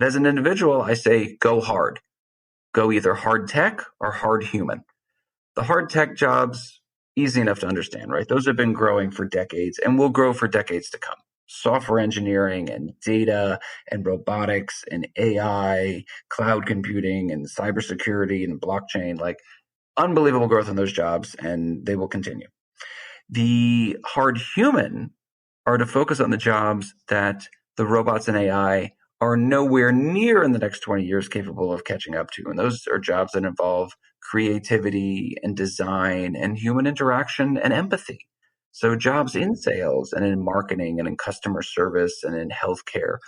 As an individual, I say go hard. Go either hard tech or hard human. The hard tech jobs, easy enough to understand, right? Those have been growing for decades and will grow for decades to come. Software engineering and data and robotics and AI, cloud computing and cybersecurity and blockchain, like unbelievable growth in those jobs, and they will continue. The hard human are to focus on the jobs that the robots and AI are nowhere near in the next 20 years capable of catching up to. And those are jobs that involve creativity and design and human interaction and empathy. So jobs in sales and in marketing and in customer service and in healthcare,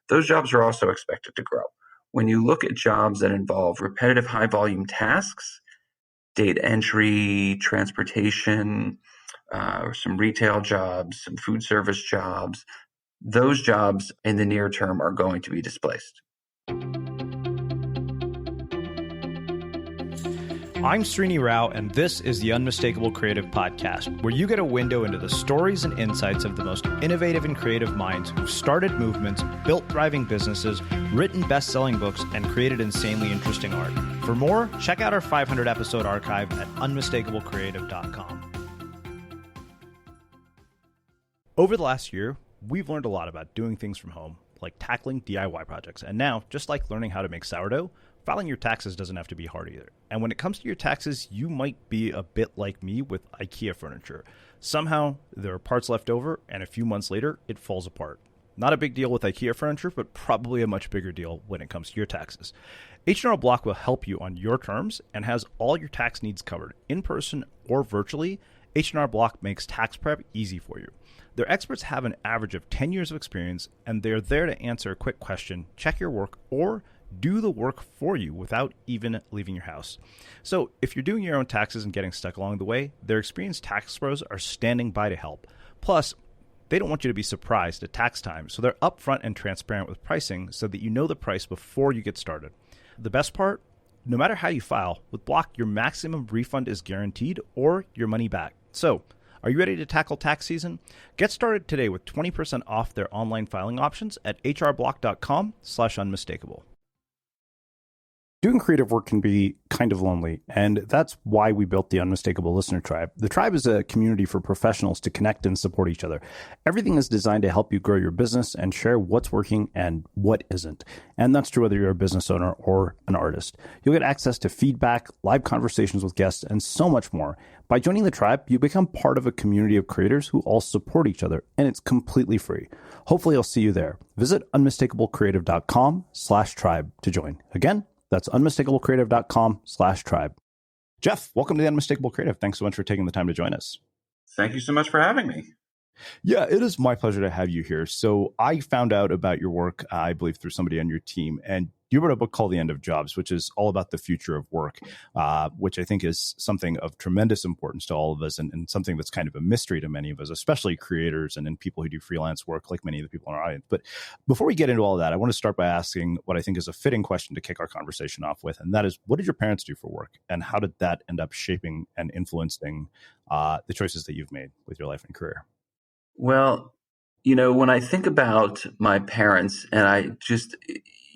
those jobs are also expected to grow. When you look at jobs that involve repetitive high volume tasks, data entry, transportation, some retail jobs, some food service jobs, those jobs in the near term are going to be displaced. I'm Srini Rao, and this is the Unmistakable Creative Podcast, where you get a window into the stories and insights of the most innovative and creative minds who've started movements, built thriving businesses, written best-selling books, and created insanely interesting art. For more, check out our 500-episode archive at unmistakablecreative.com. Over the last year, we've learned a lot about doing things from home, like tackling DIY projects. And now, just like learning how to make sourdough, filing your taxes doesn't have to be hard either. And when it comes to your taxes, you might be a bit like me with IKEA furniture. Somehow, there are parts left over, and a few months later, it falls apart. Not a big deal with IKEA furniture, but probably a much bigger deal when it comes to your taxes. H&R Block will help you on your terms and has all your tax needs covered. In person or virtually, H&R Block makes tax prep easy for you. Their experts have an average of 10 years of experience, and they're there to answer a quick question, check your work, or do the work for you without even leaving your house. So if you're doing your own taxes and getting stuck along the way, their experienced tax pros are standing by to help. Plus, they don't want you to be surprised at tax time, so they're upfront and transparent with pricing so that you know the price before you get started. The best part? No matter how you file, with Block, your maximum refund is guaranteed or your money back. So, are you ready to tackle tax season? Get started today with 20% off their online filing options at hrblock.com/unmistakable. Doing creative work can be kind of lonely, and that's why we built the Unmistakable Listener Tribe. The tribe is a community for professionals to connect and support each other. Everything is designed to help you grow your business and share what's working and what isn't. And that's true whether you're a business owner or an artist. You'll get access to feedback, live conversations with guests, and so much more. By joining the tribe, you become part of a community of creators who all support each other, and it's completely free. Hopefully, I'll see you there. Visit unmistakablecreative.com/tribe to join. Again, that's unmistakablecreative.com/tribe. Jeff, welcome to the Unmistakable Creative. Thanks so much for taking the time to join us. Thank you so much for having me. Yeah, it is my pleasure to have you here. So I found out about your work, I believe, through somebody on your team, and you wrote a book called The End of Jobs, which is all about the future of work, which I think is something of tremendous importance to all of us and something that's kind of a mystery to many of us, especially creators and people who do freelance work like many of the people in our audience. But before we get into all of that, I want to start by asking what I think is a fitting question to kick our conversation off with, and that is, what did your parents do for work, and how did that end up shaping and influencing the choices that you've made with your life and career? Well, when I think about my parents, and I just,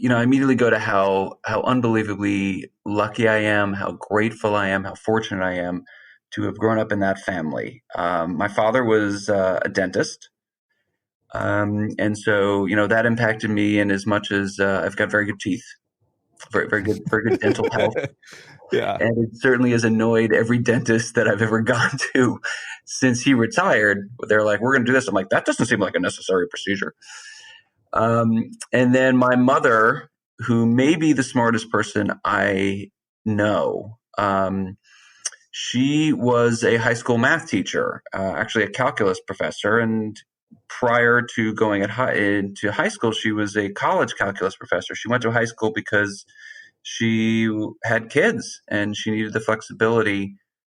I immediately go to how unbelievably lucky I am, how grateful I am, how fortunate I am to have grown up in that family. My father was a dentist. And so, that impacted me in as much as I've got very good teeth, very good dental health. Yeah. And it certainly has annoyed every dentist that I've ever gone to since he retired. They're like, we're going to do this. I'm like, that doesn't seem like a necessary procedure. And then my mother, who may be the smartest person I know, she was a high school math teacher, actually a calculus professor. And prior to going into high school, she was a college calculus professor. She went to high school because she had kids and she needed the flexibility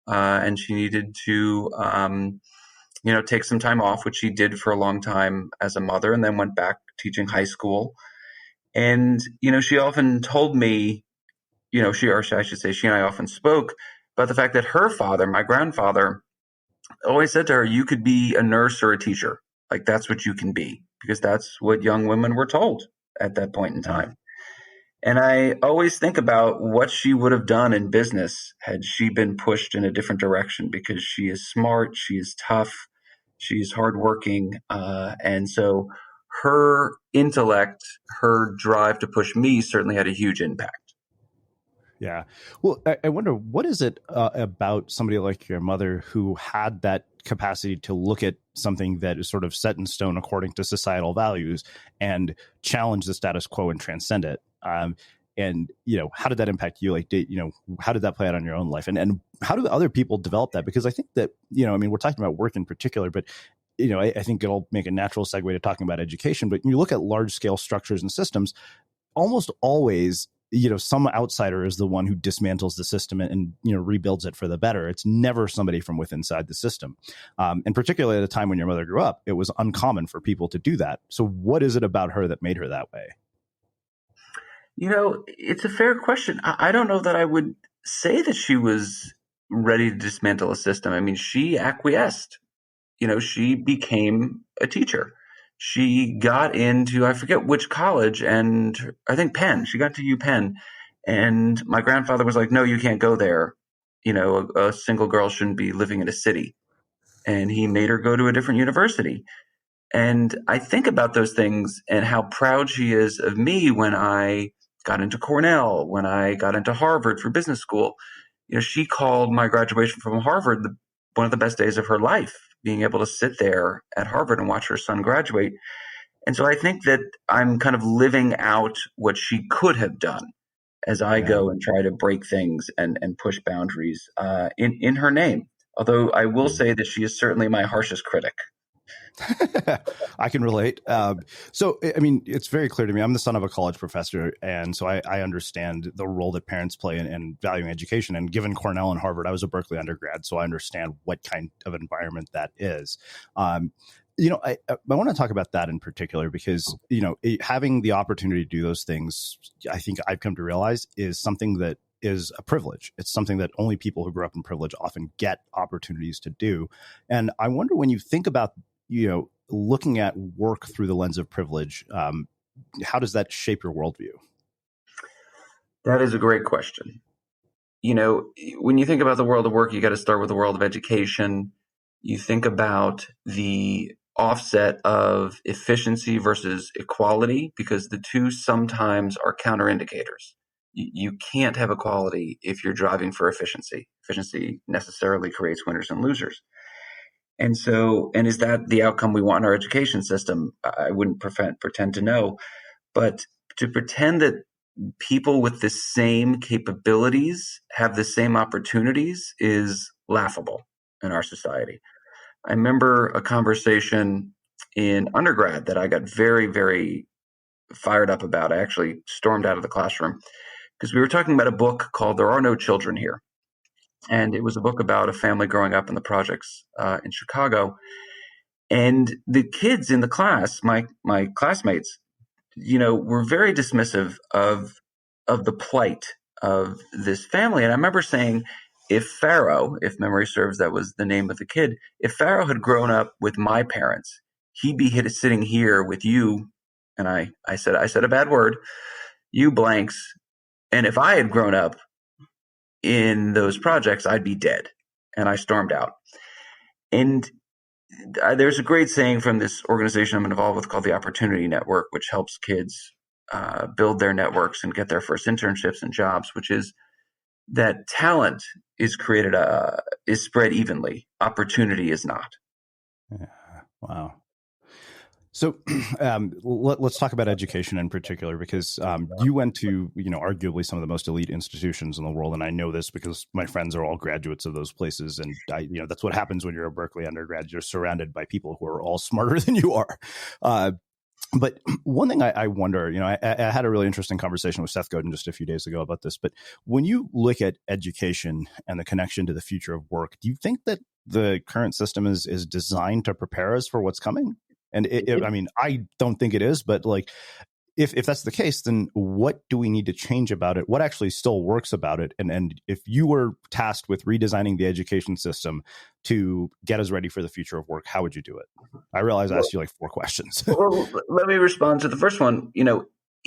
and she needed to, take some time off, which she did for a long time as a mother, and then went back teaching high school. And, she often told me, she and I often spoke about the fact that her father, my grandfather, always said to her, you could be a nurse or a teacher. Like, that's what you can be, because that's what young women were told at that point in time. And I always think about what she would have done in business had she been pushed in a different direction, because she is smart, she is tough, she's hardworking. And so her intellect, her drive to push me certainly had a huge impact. Yeah. Well, I wonder, what is it about somebody like your mother who had that capacity to look at something that is sort of set in stone according to societal values and challenge the status quo and transcend it? And, how did that impact you? Like, how did that play out on your own life? And how do other people develop that? Because I think that, we're talking about work in particular, but I think it'll make a natural segue to talking about education. But when you look at large scale structures and systems, almost always, some outsider is the one who dismantles the system and rebuilds it for the better. It's never somebody from within inside the system. And particularly at a time when your mother grew up, it was uncommon for people to do that. So what is it about her that made her that way? It's a fair question. I don't know that I would say that she was ready to dismantle a system. I mean, she acquiesced. She became a teacher. She got into, I forget which college, and I think Penn. She got to UPenn. And my grandfather was like, no, you can't go there. A single girl shouldn't be living in a city. And he made her go to a different university. And I think about those things and how proud she is of me when I got into Cornell, when I got into Harvard for business school. She called my graduation from Harvard one of the best days of her life, being able to sit there at Harvard and watch her son graduate. And so I think that I'm kind of living out what she could have done as I go and try to break things and push boundaries in her name. Although I will say that she is certainly my harshest critic. I can relate. So, I mean, it's very clear to me. I'm the son of a college professor, and so I understand the role that parents play in valuing education. And given Cornell and Harvard, I was a Berkeley undergrad, so I understand what kind of environment that is. I want to talk about that in particular because, having the opportunity to do those things, I think I've come to realize is something that is a privilege. It's something that only people who grew up in privilege often get opportunities to do. And I wonder, when you think about looking at work through the lens of privilege, how does that shape your worldview? That is a great question. When you think about the world of work, you got to start with the world of education. You think about the offset of efficiency versus equality, because the two sometimes are counterindicators. You can't have equality if you're driving for efficiency. Efficiency necessarily creates winners and losers. And is that the outcome we want in our education system? I wouldn't pretend to know, but to pretend that people with the same capabilities have the same opportunities is laughable in our society. I remember a conversation in undergrad that I got very, very fired up about. I actually stormed out of the classroom because we were talking about a book called There Are No Children Here. And it was a book about a family growing up in the projects in Chicago. And the kids in the class, my classmates, were very dismissive of the plight of this family. And I remember saying, if Pharaoh, if memory serves, that was the name of the kid, if Pharaoh had grown up with my parents, he'd be sitting here with you. And I said a bad word, you blanks. And if I had grown up in those projects, I'd be dead. And I stormed out. And there's a great saying from this organization I'm involved with called the Opportunity Network, which helps kids build their networks and get their first internships and jobs, which is that talent is spread evenly. Opportunity is not. Yeah. Wow. So let's talk about education in particular, because you went to, arguably some of the most elite institutions in the world. And I know this because my friends are all graduates of those places. And that's what happens when you're a Berkeley undergrad. You're surrounded by people who are all smarter than you are. But one thing I wonder, I had a really interesting conversation with Seth Godin just a few days ago about this. But when you look at education and the connection to the future of work, do you think that the current system is designed to prepare us for what's coming? And I don't think it is, but if that's the case, then what do we need to change about it? What actually still works about it? And if you were tasked with redesigning the education system to get us ready for the future of work, how would you do it? I realize I asked you 4 questions. Well, let me respond to the first one.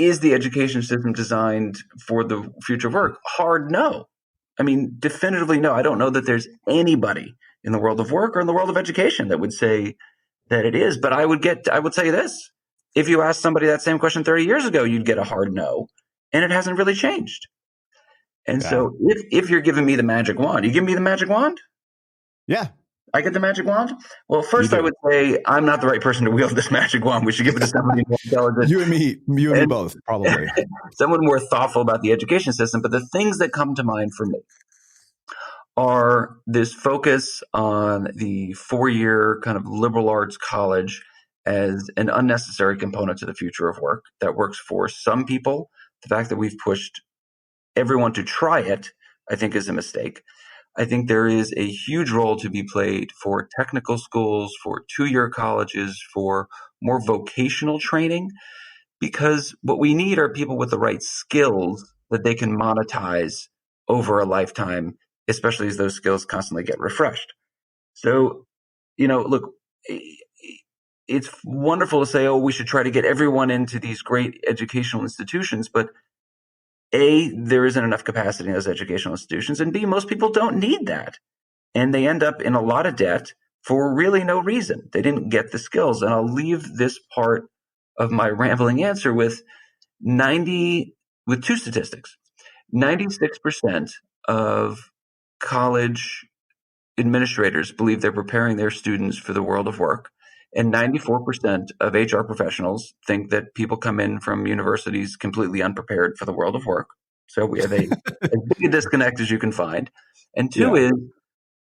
is the education system designed for the future of work? Hard no. I mean, definitively no. I don't know that there's anybody in the world of work or in the world of education that would say that it is. But I would say this. If you asked somebody that same question 30 years ago, you'd get a hard no. And it hasn't really changed. And Yeah. so if you're giving me the magic wand, you give me the magic wand? Yeah. I get the magic wand? Well, first I would say I'm not the right person to wield this magic wand. We should give it to somebody more intelligent. You and me both, probably. Someone more thoughtful about the education system. But the things that come to mind for me are this focus on the 4-year kind of liberal arts college as an unnecessary component to the future of work that works for some people. The fact that we've pushed everyone to try it, I think, is a mistake. I think there is a huge role to be played for technical schools, for 2-year colleges, for more vocational training, because what we need are people with the right skills that they can monetize over a lifetime, especially as those skills constantly get refreshed. So, look, it's wonderful to say, oh, we should try to get everyone into these great educational institutions, but A, there isn't enough capacity in those educational institutions, and B, most people don't need that. And they end up in a lot of debt for really no reason. They didn't get the skills. And I'll leave this part of my rambling answer with two statistics. 96% of college administrators believe they're preparing their students for the world of work. And 94% of HR professionals think that people come in from universities completely unprepared for the world of work. So we have as big a disconnect as you can find. And two is,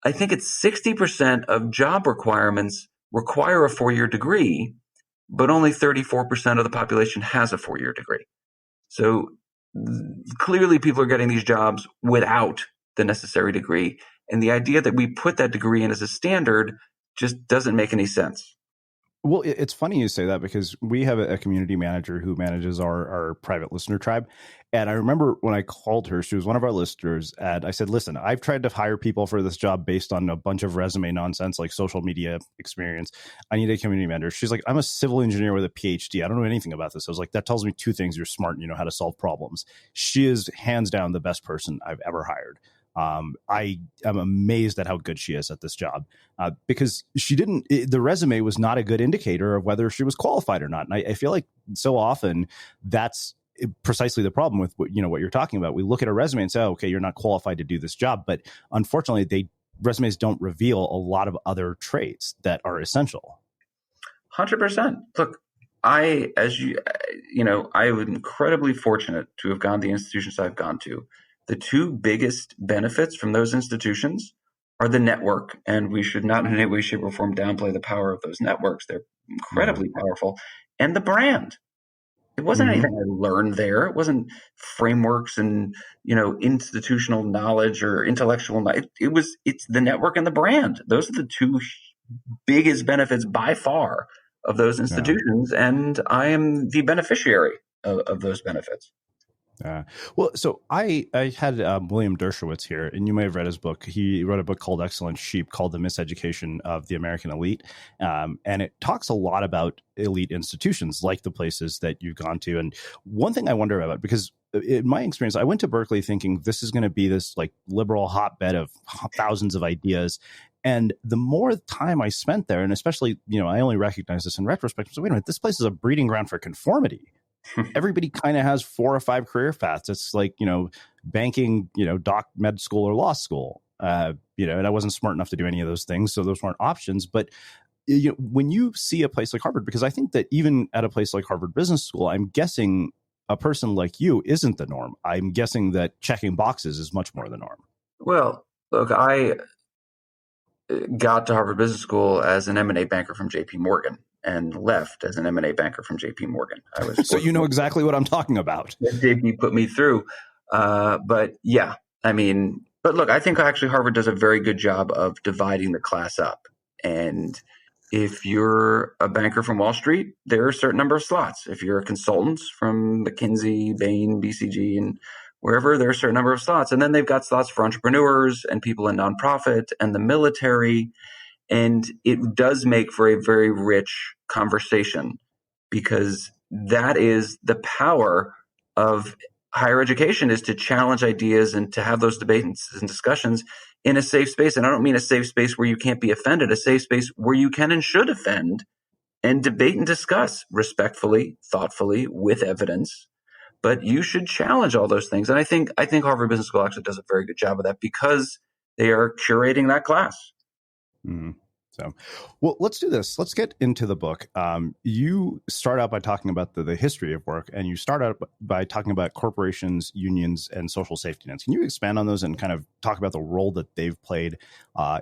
I think it's 60% of job requirements require a 4-year degree, but only 34% of the population has a 4-year degree. So clearly people are getting these jobs without the necessary degree. And the idea that we put that degree in as a standard just doesn't make any sense. Well, it's funny you say that because we have a community manager who manages our private listener tribe. And I remember when I called her, she was one of our listeners, and I said, listen, I've tried to hire people for this job based on a bunch of resume nonsense like social media experience. I need a community manager. She's like, I'm a civil engineer with a PhD. I don't know anything about this. I was like, that tells me two things. You're smart and you know how to solve problems. She is hands down the best person I've ever hired. I am amazed at how good she is at this job because the resume was not a good indicator of whether she was qualified or not. And I feel like so often that's precisely the problem with what you're talking about. We look at a resume and say, oh, okay, you're not qualified to do this job. But unfortunately, resumes don't reveal a lot of other traits that are essential. 100%. Look, I am incredibly fortunate to have gone to the institutions I've gone to. The two biggest benefits from those institutions are the network, and we should not in any way, shape, or form downplay the power of those networks. They're incredibly powerful. And the brand. It wasn't anything I learned there. It wasn't frameworks and, institutional knowledge or intellectual knowledge. It's the network and the brand. Those are the two biggest benefits by far of those institutions, and I am the beneficiary of those benefits. Well, so I had William Dershowitz here, and you may have read his book. He wrote a book called Excellent Sheep called The Miseducation of the American Elite. And it talks a lot about elite institutions like the places that you've gone to. And one thing I wonder about, because in my experience, I went to Berkeley thinking this is going to be this like liberal hotbed of thousands of ideas. And the more time I spent there, and especially, I only recognize this in retrospect, so wait a minute, this place is a breeding ground for conformity. Everybody kind of has 4 or 5 career paths. It's like, banking, med school or law school, and I wasn't smart enough to do any of those things. So those weren't options. But when you see a place like Harvard, because I think that even at a place like Harvard Business School, I'm guessing a person like you isn't the norm. I'm guessing that checking boxes is much more the norm. Well, look, I got to Harvard Business School as an M&A banker from J.P. Morgan. And left as an M&A banker from J.P. Morgan. I was so you know exactly what I'm talking about. JP put me through. But look, I think actually Harvard does a very good job of dividing the class up. And if you're a banker from Wall Street, there are a certain number of slots. If you're a consultant from McKinsey, Bain, BCG, and wherever, there are a certain number of slots. And then they've got slots for entrepreneurs and people in nonprofit and the military. And it does make for a very rich conversation because that is the power of higher education, is to challenge ideas and to have those debates and discussions in a safe space. And I don't mean a safe space where you can't be offended, a safe space where you can and should offend and debate and discuss respectfully, thoughtfully, with evidence. But you should challenge all those things. And I think Harvard Business School actually does a very good job of that because they are curating that class. Mm-hmm. So, well, let's do this. Let's get into the book. You start out by talking about the history of work, and you start out by talking about corporations, unions, and social safety nets. Can you expand on those and kind of talk about the role that they've played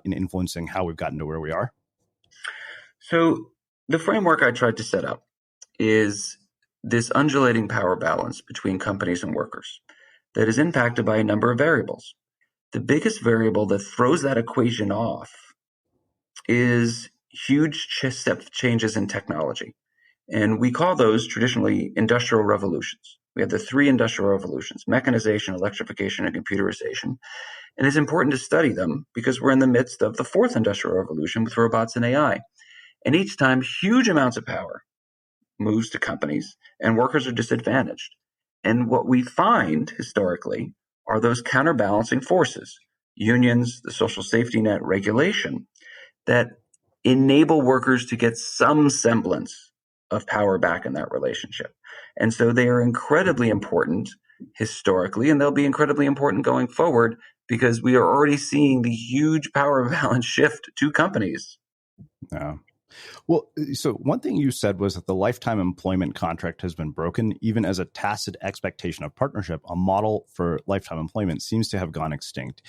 in influencing how we've gotten to where we are? So the framework I tried to set up is this undulating power balance between companies and workers that is impacted by a number of variables. The biggest variable that throws that equation off is huge step changes in technology. And we call those traditionally industrial revolutions. We have the three industrial revolutions: mechanization, electrification, and computerization. And it's important to study them because we're in the midst of the fourth industrial revolution with robots and AI. And each time, huge amounts of power moves to companies and workers are disadvantaged. And what we find historically are those counterbalancing forces: unions, the social safety net, regulation, that enable workers to get some semblance of power back in that relationship. And so they are incredibly important historically, and they'll be incredibly important going forward because we are already seeing the huge power balance shift to companies. Yeah. Well, so one thing you said was that the lifetime employment contract has been broken, even as a tacit expectation of partnership. A model for lifetime employment seems to have gone extinct.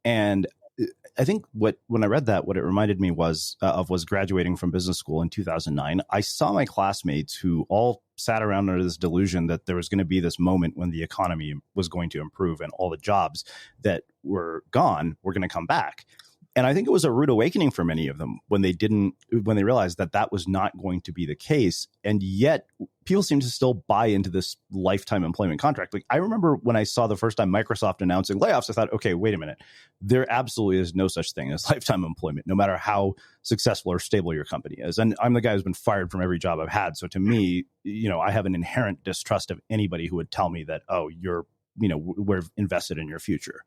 And I think when I read that, what it reminded me was graduating from business school in 2009. I saw my classmates who all sat around under this delusion that there was going to be this moment when the economy was going to improve and all the jobs that were gone were going to come back. And I think it was a rude awakening for many of them when they realized that that was not going to be the case. And yet people seem to still buy into this lifetime employment contract. Like, I remember when I saw the first time Microsoft announcing layoffs, I thought, okay, wait a minute. There absolutely is no such thing as lifetime employment, no matter how successful or stable your company is. And I'm the guy who's been fired from every job I've had. So to me, I have an inherent distrust of anybody who would tell me that, oh, we're invested in your future.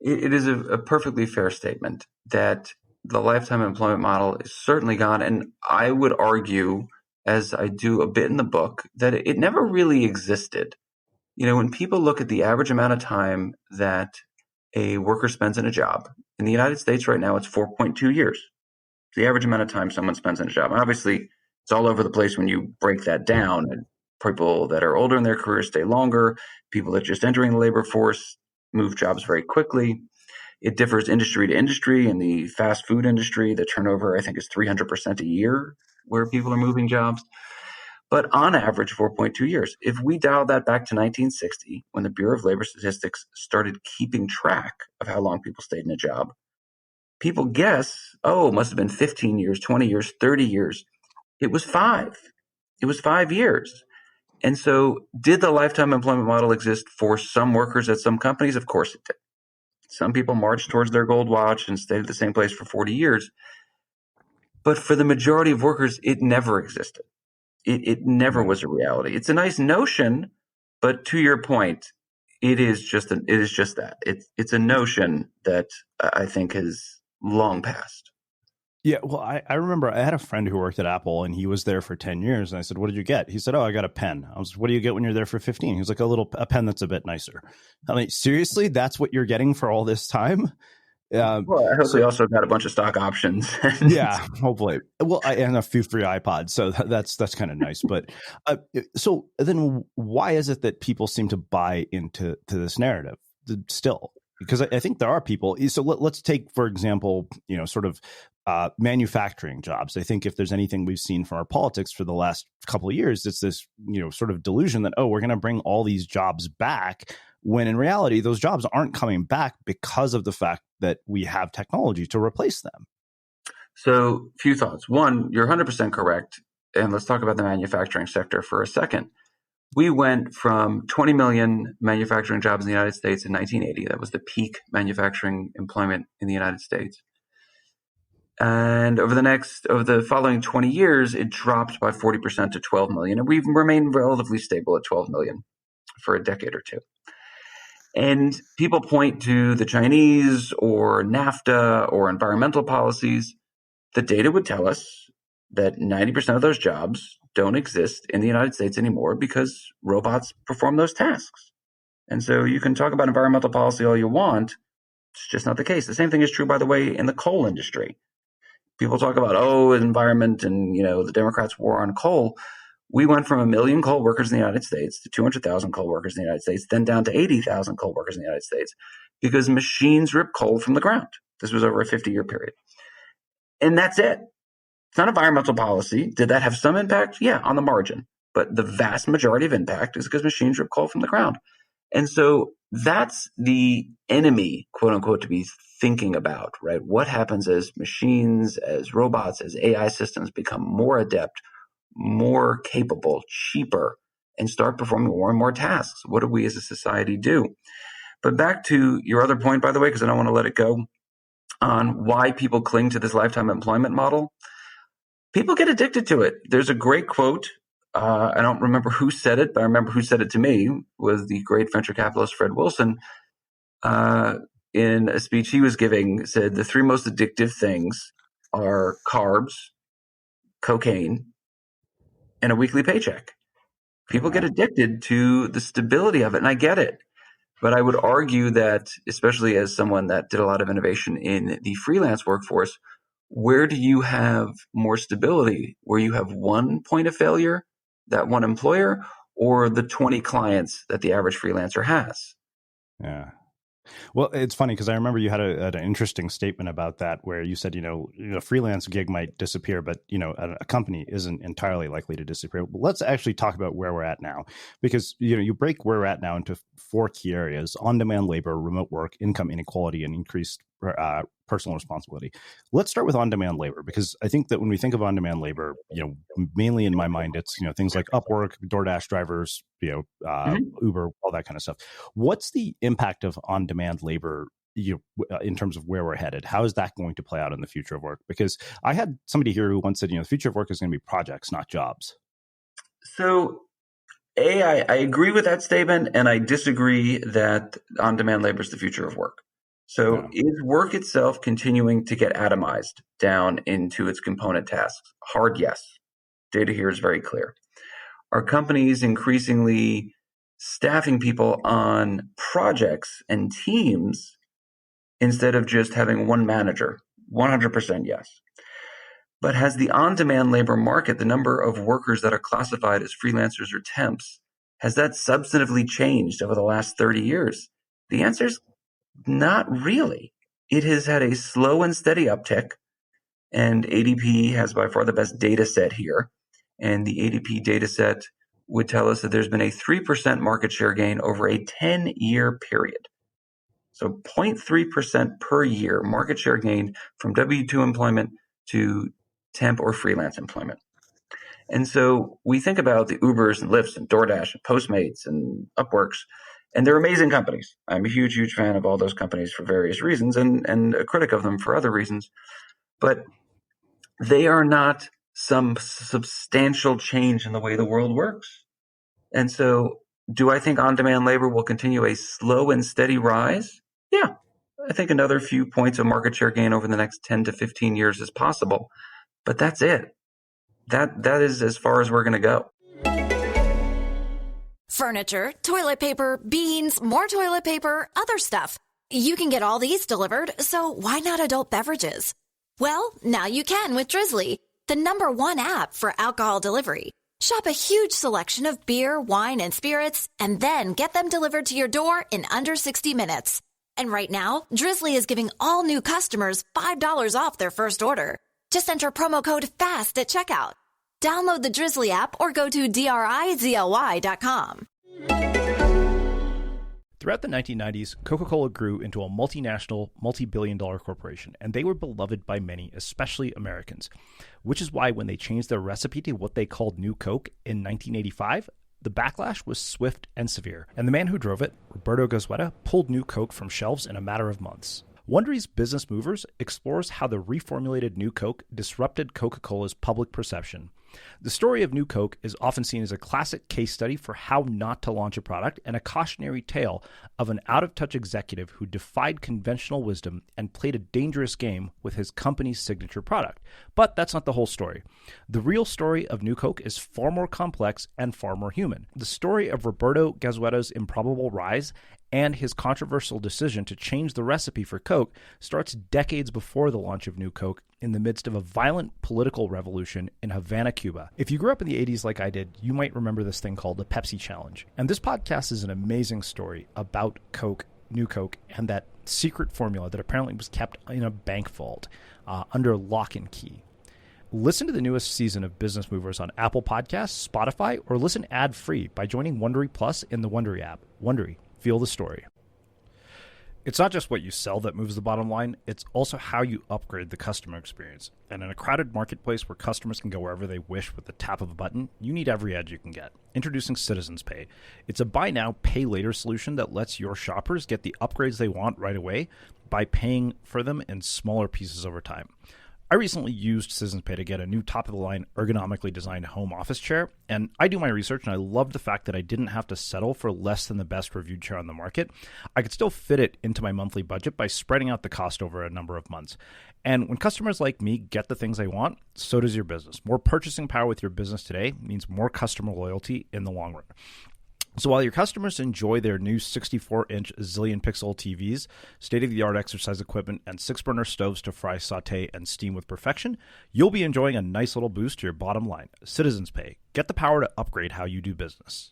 It is a perfectly fair statement that the lifetime employment model is certainly gone. And I would argue, as I do a bit in the book, that it never really existed. When people look at the average amount of time that a worker spends in a job, in the United States right now, it's 4.2 years. It's the average amount of time someone spends in a job. And obviously, it's all over the place when you break that down. And people that are older in their career stay longer. People that are just entering the labor force move jobs very quickly. It differs industry to industry. In the fast food industry, the turnover, I think, is 300% a year where people are moving jobs. But on average, 4.2 years. If we dial that back to 1960, when the Bureau of Labor Statistics started keeping track of how long people stayed in a job, people guess, it must have been 15 years, 20 years, 30 years. It was 5. It was 5 years. And so did the lifetime employment model exist for some workers at some companies? Of course it did. Some people marched towards their gold watch and stayed at the same place for 40 years. But for the majority of workers, it never existed. It never was a reality. It's a nice notion, but to your point, it is just that. It's a notion that I think has long passed. Yeah, well, I remember I had a friend who worked at Apple, and he was there for 10 years. And I said, what did you get? He said, I got a pen. I was, what do you get when you're there for 15? He was like, a pen that's a bit nicer. I mean, seriously, that's what you're getting for all this time? Well, I hope they also got a bunch of stock options. Yeah, hopefully. Well, and a few free iPods. So that's kind of nice. But so then why is it that people seem to buy into this narrative still? Because I think there are people. So let's take, for example, sort of manufacturing jobs. I think if there's anything we've seen from our politics for the last couple of years, it's this, sort of delusion that, we're going to bring all these jobs back, when in reality, those jobs aren't coming back because of the fact that we have technology to replace them. So, few thoughts. One, you're 100% correct. And let's talk about the manufacturing sector for a second. We went from 20 million manufacturing jobs in the United States in 1980. That was the peak manufacturing employment in the United States. And over the following 20 years, it dropped by 40% to 12 million. And we've remained relatively stable at 12 million for a decade or two. And people point to the Chinese or NAFTA or environmental policies. The data would tell us that 90% of those jobs don't exist in the United States anymore because robots perform those tasks. And so you can talk about environmental policy all you want. It's just not the case. The same thing is true, by the way, in the coal industry. People talk about, environment and, the Democrats' war on coal. We went from 1 million coal workers in the United States to 200,000 coal workers in the United States, then down to 80,000 coal workers in the United States because machines rip coal from the ground. This was over a 50-year period. And that's it. It's not environmental policy. Did that have some impact? Yeah, on the margin. But the vast majority of impact is because machines rip coal from the ground. And so that's the enemy, quote unquote, to be thinking about, right? What happens as machines, as robots, as AI systems become more adept, more capable, cheaper, and start performing more and more tasks? What do we as a society do? But back to your other point, by the way, because I don't want to let it go, on why people cling to this lifetime employment model. People get addicted to it. There's a great quote. I don't remember who said it, but I remember who said it to me, was the great venture capitalist Fred Wilson. In a speech he was giving, said the three most addictive things are carbs, cocaine, and a weekly paycheck. People get addicted to the stability of it, and I get it. But I would argue that, especially as someone that did a lot of innovation in the freelance workforce, where do you have more stability? Where you have one point of failure, that one employer, or the 20 clients that the average freelancer has? Yeah. Well, it's funny because I remember you had an interesting statement about that where you said, a freelance gig might disappear, but, a company isn't entirely likely to disappear. But let's actually talk about where we're at now, because, you break where we're at now into 4 key areas: on-demand labor, remote work, income inequality, and increased personal responsibility. Let's start with on-demand labor, because I think that when we think of on-demand labor, mainly in my mind, it's, things like Upwork, DoorDash drivers, Uber, all that kind of stuff. What's the impact of on-demand labor in terms of where we're headed? How is that going to play out in the future of work? Because I had somebody here who once said, the future of work is going to be projects, not jobs. So I agree with that statement, and I disagree that on-demand labor is the future of work. So is work itself continuing to get atomized down into its component tasks? Hard yes. Data here is very clear. Are companies increasingly staffing people on projects and teams instead of just having one manager? 100% yes. But has the on-demand labor market, the number of workers that are classified as freelancers or temps, has that substantively changed over the last 30 years? The answer is not really. It has had a slow and steady uptick, and ADP has by far the best data set here. And the ADP data set would tell us that there's been a 3% market share gain over a 10-year period. So 0.3% per year market share gain from W-2 employment to temp or freelance employment. And so we think about the Ubers and Lyfts and DoorDash and Postmates and Upworks, and they're amazing companies. I'm a huge, huge fan of all those companies for various reasons and a critic of them for other reasons. But they are not some substantial change in the way the world works. And so do I think on-demand labor will continue a slow and steady rise? Yeah. I think another few points of market share gain over the next 10 to 15 years is possible. But that's it. That is as far as we're going to go. Furniture, toilet paper, beans, more toilet paper, other stuff. You can get all these delivered, so why not adult beverages? Well, now you can with Drizzly, the #1 app for alcohol delivery. Shop a huge selection of beer, wine, and spirits, and then get them delivered to your door in under 60 minutes. And right now, Drizzly is giving all new customers $5 off their first order. Just enter promo code FAST at checkout. Download the Drizzly app or go to DRIZLY.com. Throughout the 1990s, Coca-Cola grew into a multinational, multi-billion-dollar corporation, and they were beloved by many, especially Americans, which is why when they changed their recipe to what they called New Coke in 1985, the backlash was swift and severe, and the man who drove it, Roberto Goizueta, pulled New Coke from shelves in a matter of months. Wondery's Business Movers explores how the reformulated New Coke disrupted Coca-Cola's public perception. The story of New Coke is often seen as a classic case study for how not to launch a product and a cautionary tale of an out-of-touch executive who defied conventional wisdom and played a dangerous game with his company's signature product. But that's not the whole story. The real story of New Coke is far more complex and far more human. The story of Roberto Gazzueto's improbable rise and his controversial decision to change the recipe for Coke starts decades before the launch of New Coke in the midst of a violent political revolution in Havana, Cuba. If you grew up in the 80s like I did, you might remember this thing called the Pepsi Challenge. And this podcast is an amazing story about Coke, New Coke, and that secret formula that apparently was kept in a bank vault under lock and key. Listen to the newest season of Business Movers on Apple Podcasts, Spotify, or listen ad-free by joining Wondery Plus in the Wondery app. Wondery. Feel the story. It's not just what you sell that moves the bottom line, it's also how you upgrade the customer experience. And in a crowded marketplace where customers can go wherever they wish with the tap of a button, you need every edge you can get. Introducing Citizens Pay. It's a buy now, pay later solution that lets your shoppers get the upgrades they want right away by paying for them in smaller pieces over time. I recently used Citizens Pay to get a new top-of-the-line ergonomically designed home office chair, and I do my research, and I love the fact that I didn't have to settle for less than the best reviewed chair on the market. I could still fit it into my monthly budget by spreading out the cost over a number of months. And when customers like me get the things they want, so does your business. More purchasing power with your business today means more customer loyalty in the long run. So while your customers enjoy their new 64-inch zillion-pixel TVs, state-of-the-art exercise equipment, and 6-burner stoves to fry, saute, and steam with perfection, you'll be enjoying a nice little boost to your bottom line. Citizens Pay. Get the power to upgrade how you do business.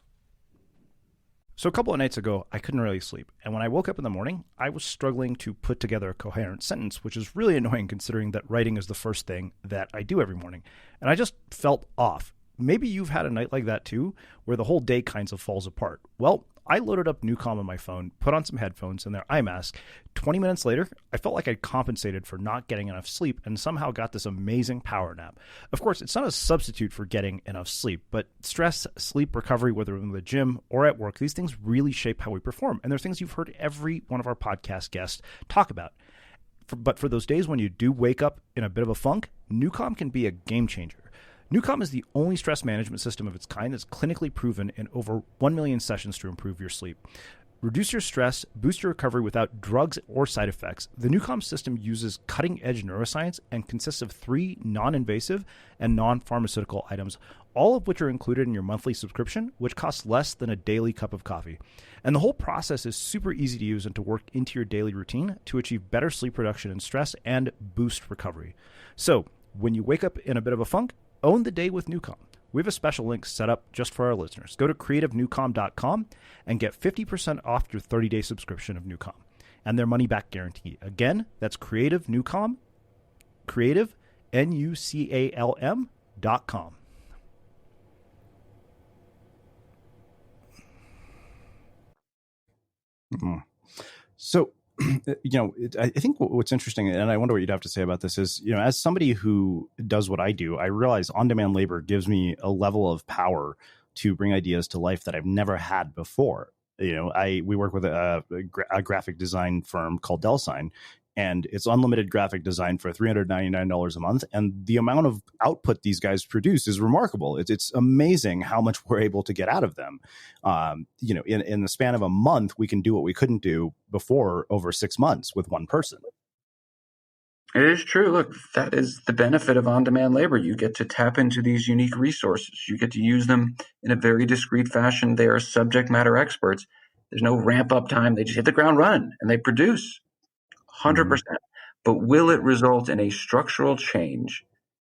So a couple of nights ago, I couldn't really sleep, and when I woke up in the morning, I was struggling to put together a coherent sentence, which is really annoying considering that writing is the first thing that I do every morning, and I just felt off. Maybe you've had a night like that too, where the whole day kind of falls apart. Well, I loaded up Newcom on my phone, put on some headphones and their eye mask. 20 minutes later, I felt like I'd compensated for not getting enough sleep and somehow got this amazing power nap. Of course, it's not a substitute for getting enough sleep, but stress, sleep recovery, whether in the gym or at work, these things really shape how we perform. And they're things you've heard every one of our podcast guests talk about. But for those days when you do wake up in a bit of a funk, Newcom can be a game changer. Newcom is the only stress management system of its kind that's clinically proven in over 1 million sessions to improve your sleep. Reduce your stress, boost your recovery without drugs or side effects. The Newcom system uses cutting-edge neuroscience and consists of 3 non-invasive and non-pharmaceutical items, all of which are included in your monthly subscription, which costs less than a daily cup of coffee. And the whole process is super easy to use and to work into your daily routine to achieve better sleep reduction and stress and boost recovery. So, when you wake up in a bit of a funk, own the day with Newcom. We have a special link set up just for our listeners. Go to creativenewcom.com and get 50% off your 30-day subscription of Newcom and their money-back guarantee. Again, that's Creative Newcom, creative, Nucalm.com. Mm-hmm. So, I think what's interesting, and I wonder what you'd have to say about this is, as somebody who does what I do, I realize on-demand labor gives me a level of power to bring ideas to life that I've never had before. We work with a graphic design firm called DelSign, and it's unlimited graphic design for $399 a month. And the amount of output these guys produce is remarkable. It's amazing how much we're able to get out of them. In the span of a month, we can do what we couldn't do before over 6 months with one person. It is true. Look, that is the benefit of on-demand labor. You get to tap into these unique resources. You get to use them in a very discrete fashion. They are subject matter experts. There's no ramp-up time. They just hit the ground running, and they produce 100%. But will it result in a structural change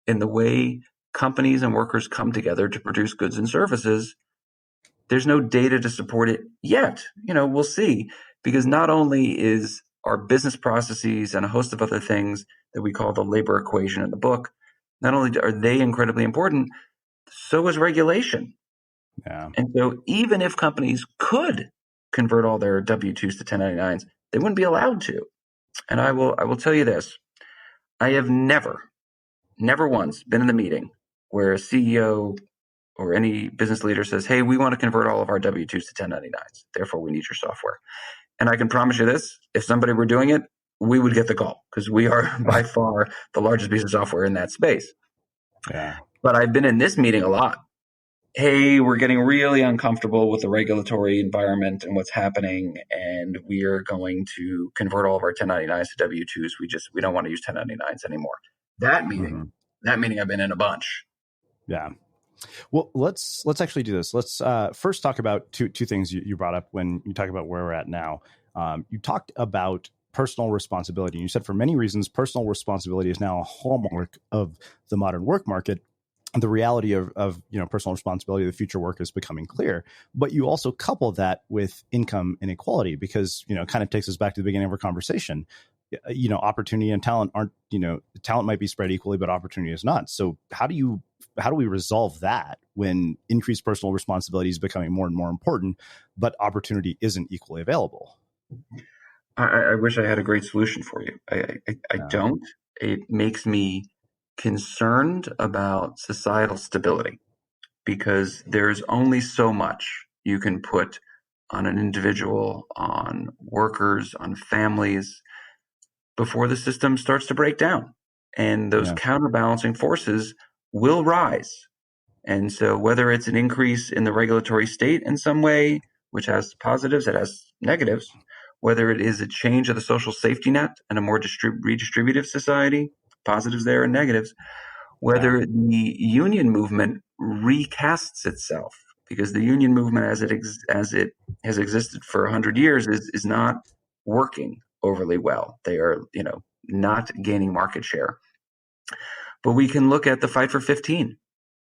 in the way companies and workers come together to produce goods and services? There's no data to support it yet. We'll see, because not only is our business processes and a host of other things that we call the labor equation in the book, not only are they incredibly important, so is regulation. Yeah. And so even if companies could convert all their W-2s to 1099s, they wouldn't be allowed to. And I will tell you this. I have never once been in the meeting where a CEO or any business leader says, hey, we want to convert all of our W-2s to 1099s. Therefore, we need your software. And I can promise you this, if somebody were doing it, we would get the call because we are by far the largest piece of software in that space. Yeah. But I've been in this meeting a lot. Hey, we're getting really uncomfortable with the regulatory environment and what's happening, and we are going to convert all of our 1099s to W-2s. We don't want to use 1099s anymore. That meeting I've been in a bunch. Yeah. Well, let's actually do this. Let's first talk about two things you brought up when you talk about where we're at now. You talked about personal responsibility. You said for many reasons, personal responsibility is now a hallmark of the modern work market. The reality of personal responsibility of the future work is becoming clear. But you also couple that with income inequality because, it kind of takes us back to the beginning of our conversation. Opportunity and talent aren't, talent might be spread equally, but opportunity is not. So how do we resolve that when increased personal responsibility is becoming more and more important, but opportunity isn't equally available? I wish I had a great solution for you. I don't. It makes me concerned about societal stability because there's only so much you can put on an individual, on workers, on families before the system starts to break down. And those counterbalancing forces will rise. And so whether it's an increase in the regulatory state in some way, which has positives, it has negatives, whether it is a change of the social safety net and a more redistributive society, positives there and negatives, whether the union movement recasts itself, because the union movement as it has existed for 100 years is not working overly well. They are, not gaining market share. But we can look at the Fight for 15.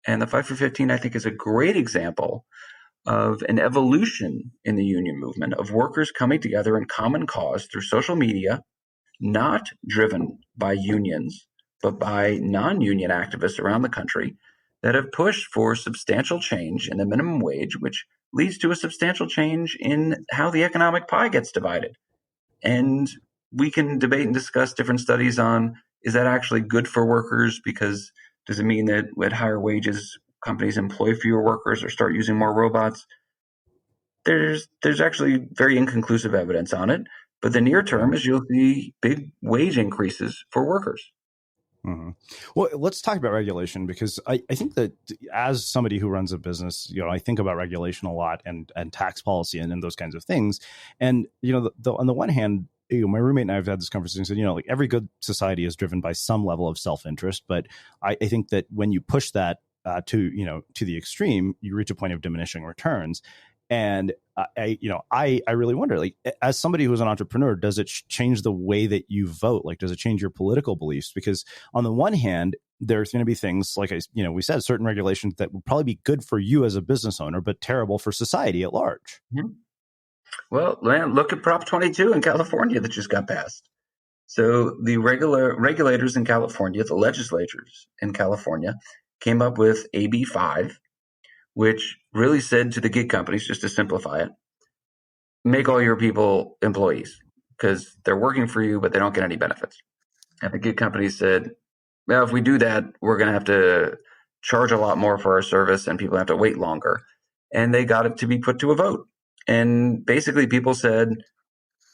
And the Fight for 15, I think, is a great example of an evolution in the union movement of workers coming together in common cause through social media, not driven by unions, but by non-union activists around the country that have pushed for substantial change in the minimum wage, which leads to a substantial change in how the economic pie gets divided. And we can debate and discuss different studies on, is that actually good for workers? Because does it mean that at higher wages, companies employ fewer workers or start using more robots? There's actually very inconclusive evidence on it. But the near term is you'll see big wage increases for workers. Mm-hmm. Well, let's talk about regulation because I think that as somebody who runs a business, I think about regulation a lot and tax policy and those kinds of things. And, on the one hand, my roommate and I have had this conversation. Said, like every good society is driven by some level of self-interest. But I think that when you push that to the extreme, you reach a point of diminishing returns. And I really wonder, like, as somebody who's an entrepreneur, does it change the way that you vote? Like, does it change your political beliefs? Because on the one hand, there's going to be things like, we said, certain regulations that would probably be good for you as a business owner, but terrible for society at large. Mm-hmm. Well, look at Prop 22 in California that just got passed. So the regulators in California, the legislatures in California, came up with AB 5, which really said to the gig companies, just to simplify it, make all your people employees because they're working for you, but they don't get any benefits. And the gig companies said, well, if we do that, we're going to have to charge a lot more for our service and people have to wait longer. And they got it to be put to a vote. And basically people said,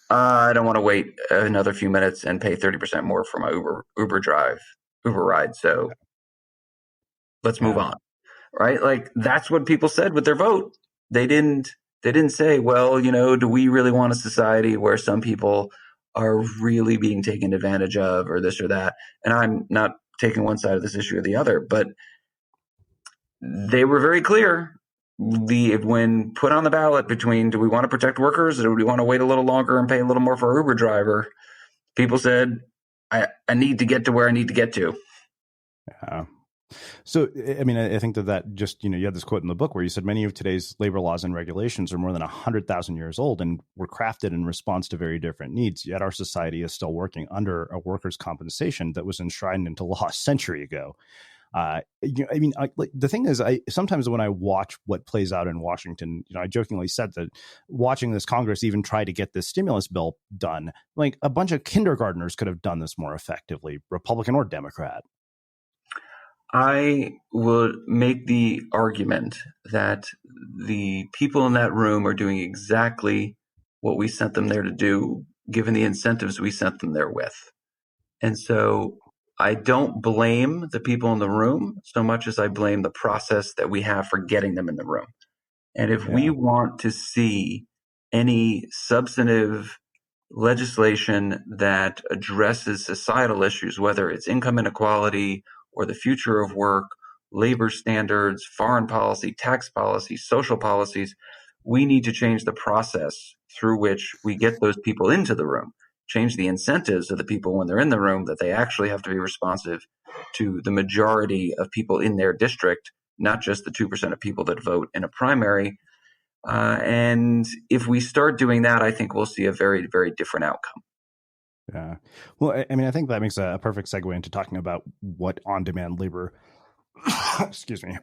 I don't want to wait another few minutes and pay 30% more for my Uber ride. So let's move on. Right? Like that's what people said with their vote. They didn't say, well, do we really want a society where some people are really being taken advantage of or this or that? And I'm not taking one side of this issue or the other, but they were very clear. When put on the ballot between do we want to protect workers or do we want to wait a little longer and pay a little more for our Uber driver, people said, I need to get to where I need to get to. Yeah. So, I mean, I think that just, you had this quote in the book where you said many of today's labor laws and regulations are more than 100,000 years old and were crafted in response to very different needs. Yet our society is still working under a workers' compensation that was enshrined into law a century ago. The thing is, sometimes when I watch what plays out in Washington, I jokingly said that watching this Congress even try to get this stimulus bill done, like a bunch of kindergartners could have done this more effectively, Republican or Democrat. I would make the argument that the people in that room are doing exactly what we sent them there to do given the incentives we sent them there with. And so I don't blame the people in the room so much as I blame the process that we have for getting them in the room. And if we want to see any substantive legislation that addresses societal issues, whether it's income inequality or the future of work, labor standards, foreign policy, tax policy, social policies, we need to change the process through which we get those people into the room, change the incentives of the people when they're in the room, that they actually have to be responsive to the majority of people in their district, not just the 2% of people that vote in a primary. And if we start doing that, I think we'll see a very, very different outcome. Yeah. Well, I mean, I think that makes a perfect segue into talking about what on-demand labor, excuse me,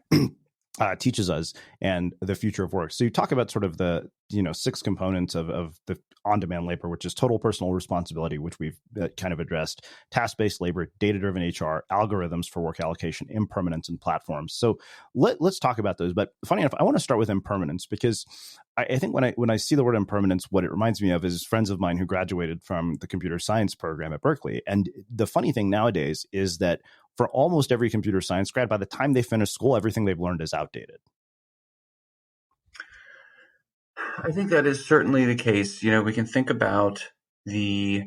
teaches us and the future of work. So you talk about sort of the, 6 components of the on-demand labor, which is total personal responsibility, which we've kind of addressed, task-based labor, data-driven HR, algorithms for work allocation, impermanence, and platforms. So let's talk about those. But funny enough, I want to start with impermanence because I think when I see the word impermanence, what it reminds me of is friends of mine who graduated from the computer science program at Berkeley. And the funny thing nowadays is that for almost every computer science grad, by the time they finish school, everything they've learned is outdated. I think that is certainly the case. We can think about the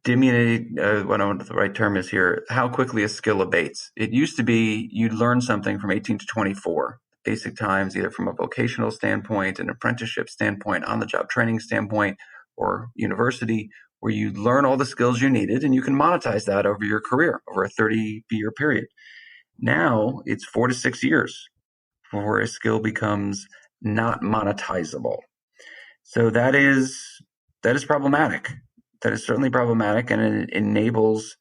diminutive, I don't know what the right term is here, how quickly a skill abates. It used to be you'd learn something from 18 to 24, basic times, either from a vocational standpoint, an apprenticeship standpoint, on-the-job training standpoint, or university, where you learn all the skills you needed and you can monetize that over your career, over a 30-year period. Now it's 4 to 6 years before a skill becomes not monetizable. So that is problematic. That is certainly problematic, and it enables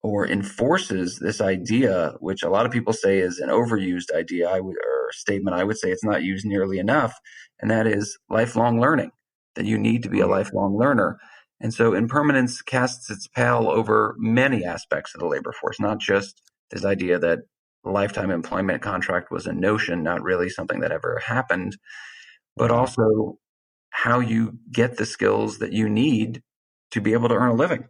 or enforces this idea, which a lot of people say is an overused idea or statement. I would say it's not used nearly enough, and that is lifelong learning, that you need to be a lifelong learner. And so impermanence casts its pall over many aspects of the labor force, not just this idea that lifetime employment contract was a notion, not really something that ever happened, but also how you get the skills that you need to be able to earn a living.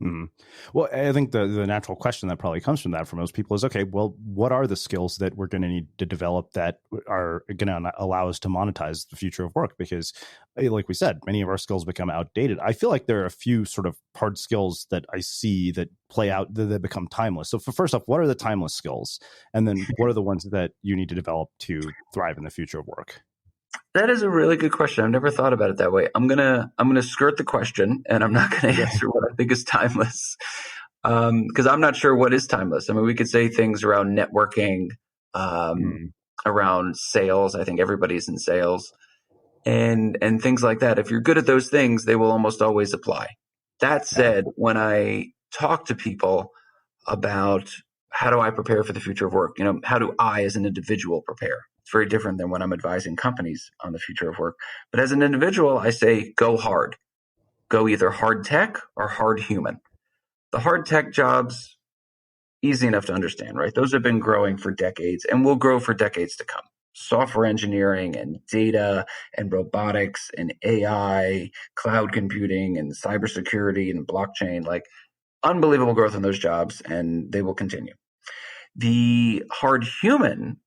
Mm-hmm. Well, I think the natural question that probably comes from that for most people is, okay, well, what are the skills that we're going to need to develop that are going to allow us to monetize the future of work? Because like we said, many of our skills become outdated. I feel like there are a few sort of hard skills that I see that play out, that become timeless. So first off, what are the timeless skills? And then what are the ones that you need to develop to thrive in the future of work? That is a really good question. I've never thought about it that way. I'm gonna skirt the question, and I'm not gonna answer what I think is timeless, because I'm not sure what is timeless. I mean, we could say things around networking, around sales. I think everybody's in sales, and things like that. If you're good at those things, they will almost always apply. That said, when I talk to people about how do I prepare for the future of work, how do I as an individual prepare? It's very different than when I'm advising companies on the future of work. But as an individual, I say go hard. Go either hard tech or hard human. The hard tech jobs, easy enough to understand, right? Those have been growing for decades and will grow for decades to come. Software engineering and data and robotics and AI, cloud computing and cybersecurity and blockchain, like unbelievable growth in those jobs, and they will continue. The hard human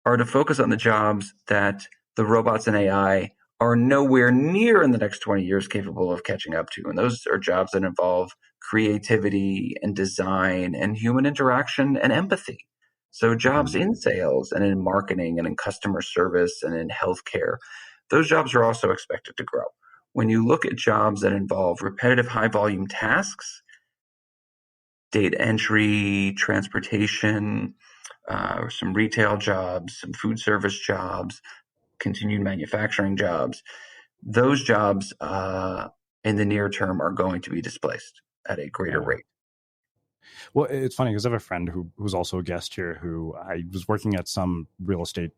are to focus on the jobs that the robots and AI are nowhere near in the next 20 years capable of catching up to. And those are jobs that involve creativity and design and human interaction and empathy. So jobs in sales and in marketing and in customer service and in healthcare, those jobs are also expected to grow. When you look at jobs that involve repetitive high volume tasks, data entry, transportation, some retail jobs, some food service jobs, continued manufacturing jobs, those jobs in the near term are going to be displaced at a greater rate. Well, it's funny because I have a friend who's also a guest here who I was working at some real estate